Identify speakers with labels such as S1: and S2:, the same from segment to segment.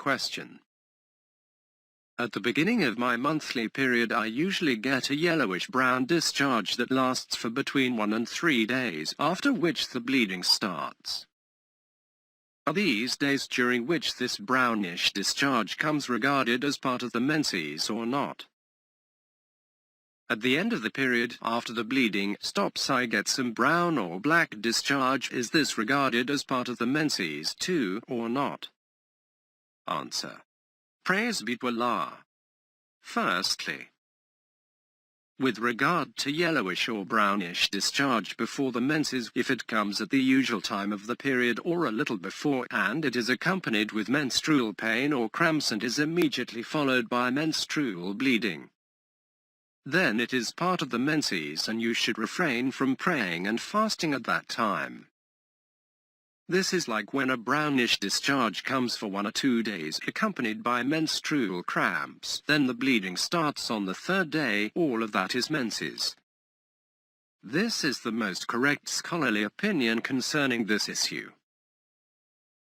S1: Question. At the beginning of my monthly period I usually get a yellowish-brown discharge that lasts for between 1 and 3 days, after which the bleeding starts. Are these days during which this brownish discharge comes regarded as part of the menses or not? At the end of the period, after the bleeding stops, I get some brown or black discharge. Is this regarded as part of the menses too, or not? Answer. Praise be to Allah. Firstly, with regard to yellowish or brownish discharge before the menses, if it comes at the usual time of the period or a little before, and it is accompanied with menstrual pain or cramps and is immediately followed by menstrual bleeding, then it is part of the menses and you should refrain from praying and fasting at that time. This is like when a brownish discharge comes for 1 or 2 days accompanied by menstrual cramps, then the bleeding starts on the 3rd day. All of that is menses. This is the most correct scholarly opinion concerning this issue.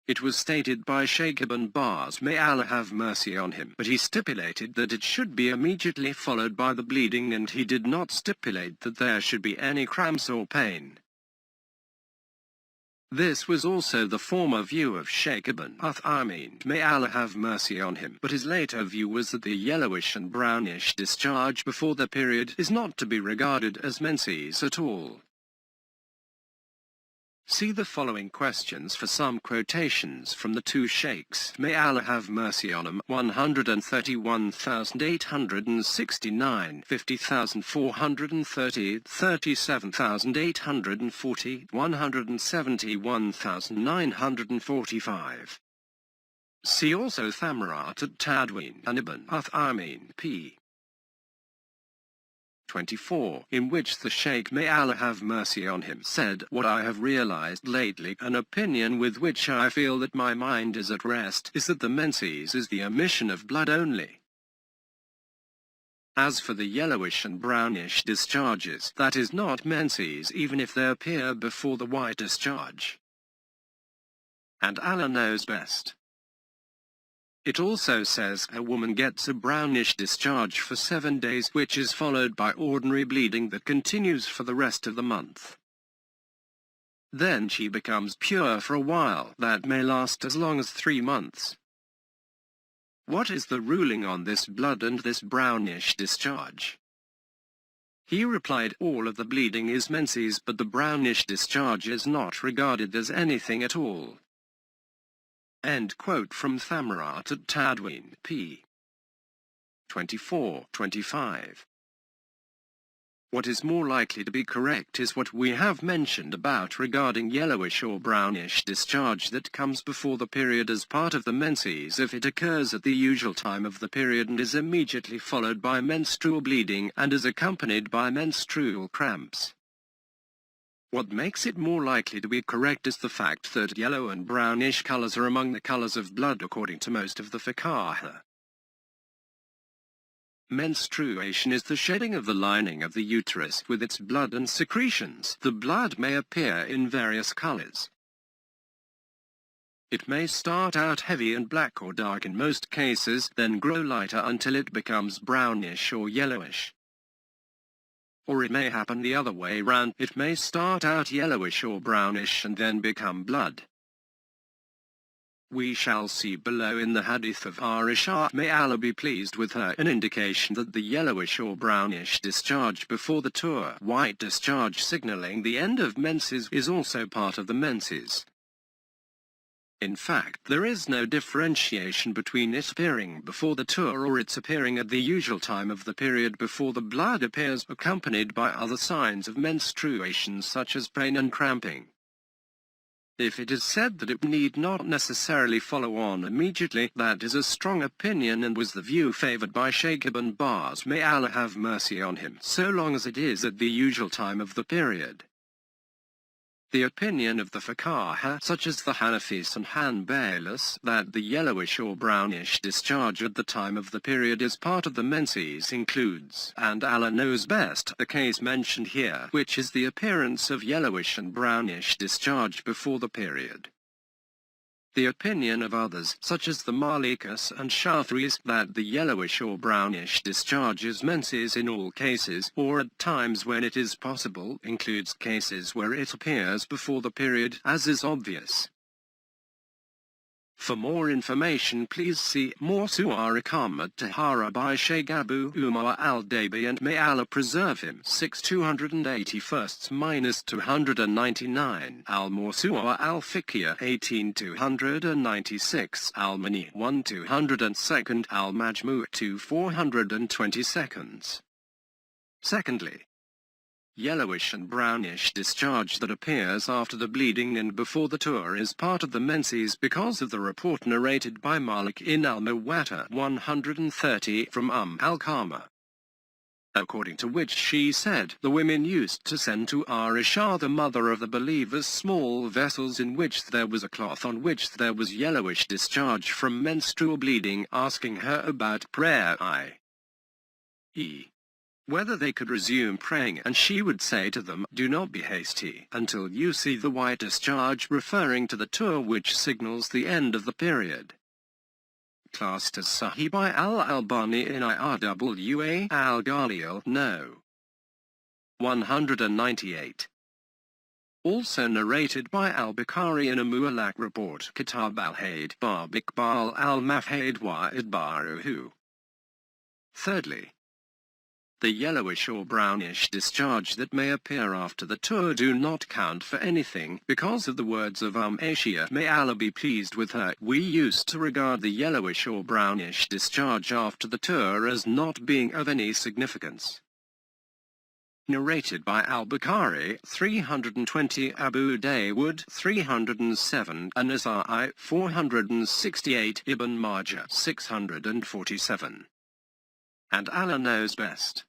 S1: It was stated by Shaykh Ibn Baaz, may Allah have mercy on him, but he stipulated that it should be immediately followed by the bleeding, and he did not stipulate that there should be any cramps or pain. This was also the former view of Shaykh Ibn Uthaymeen, may Allah have mercy on him, but his later view was that the yellowish and brownish discharge before the period is not to be regarded as menses at all. See the following questions for some quotations from the two sheikhs, may Allah have mercy on them. 131,869, 50,430, 37,840, 171,945. See also Thamarat at-Tadween and Ibn Uthaymeen, p. 24, in which the Shaykh, may Allah have mercy on him, said, what I have realized lately, an opinion with which I feel that my mind is at rest, is that the menses is the emission of blood only. As for the yellowish and brownish discharges, that is not menses even if they appear before the white discharge. And Allah knows best. It also says a woman gets a brownish discharge for 7 days, which is followed by ordinary bleeding that continues for the rest of the month. Then she becomes pure for a while that may last as long as 3 months. What is the ruling on this blood and this brownish discharge? He replied, all of the bleeding is menses, but the brownish discharge is not regarded as anything at all. End quote from Thamarat at-Tadween, p. 24-25. What is more likely to be correct is what we have mentioned about regarding yellowish or brownish discharge that comes before the period as part of the menses if it occurs at the usual time of the period and is immediately followed by menstrual bleeding and is accompanied by menstrual cramps. What makes it more likely to be correct is the fact that yellow and brownish colors are among the colors of blood according to most of the fuqaha. Menstruation is the shedding of the lining of the uterus with its blood and secretions. The blood may appear in various colors. It may start out heavy and black or dark in most cases, then grow lighter until it becomes brownish or yellowish. Or it may happen the other way round. It may start out yellowish or brownish and then become blood. We shall see below in the hadith of Aisha, may Allah be pleased with her, an indication that the yellowish or brownish discharge before the white discharge signaling the end of menses is also part of the menses. In fact, there is no differentiation between it appearing before the or its appearing at the usual time of the period before the blood appears, accompanied by other signs of menstruation such as pain and cramping. If it is said that it need not necessarily follow on immediately, that is a strong opinion and was the view favored by Shaykh Ibn Baaz, may Allah have mercy on him, so long as it is at the usual time of the period. The opinion of the fuqaha, such as the Hanafis and Hanbalis, that the yellowish or brownish discharge at the time of the period is part of the menses includes, and Allah knows best, the case mentioned here, which is the appearance of yellowish and brownish discharge before the period. The opinion of others, such as the Malikas and Shafi'is, that the yellowish or brownish discharge is menses in all cases, or at times when it is possible, includes cases where it appears before the period, as is obvious. For more information please see Mawsu'a Iqamat Tahara by Shaykh Abu Umar al-Dabi and may Allah preserve him 6 281-299 Al-Mawsu'a al-Fiqhiyya 18-296 Al-Mani 1-202 Al-Majmu' 2-422. Secondly, yellowish and brownish discharge that appears after the bleeding and before the tour is part of the menses because of the report narrated by Malik in Al-Muwatta 130 from al-Qama, according to which she said, the women used to send to Aisha, the mother of the believers, small vessels in which there was a cloth on which there was yellowish discharge from menstrual bleeding, asking her about prayer, i.e. whether they could resume praying, and she would say to them, do not be hasty until you see the white discharge, referring to the tour which signals the end of the period. Classed as Sahih by Al-Albani in IRWA Al-Ghalil No. 198. Also narrated by Al-Bukhari in a Mu'allaq report, Kitab al-Hayd, Bab Iqbal al-Mafhaid wa Idbaruhu. Thirdly, the yellowish or brownish discharge that may appear after the tour do not count for anything, because of the words of Aisha, may Allah be pleased with her. We used to regard the yellowish or brownish discharge after the tour as not being of any significance. Narrated by Al-Bukhari 320, Abu Dawood 307, An-Nasa'i 468, Ibn Majah 647. And Allah knows best.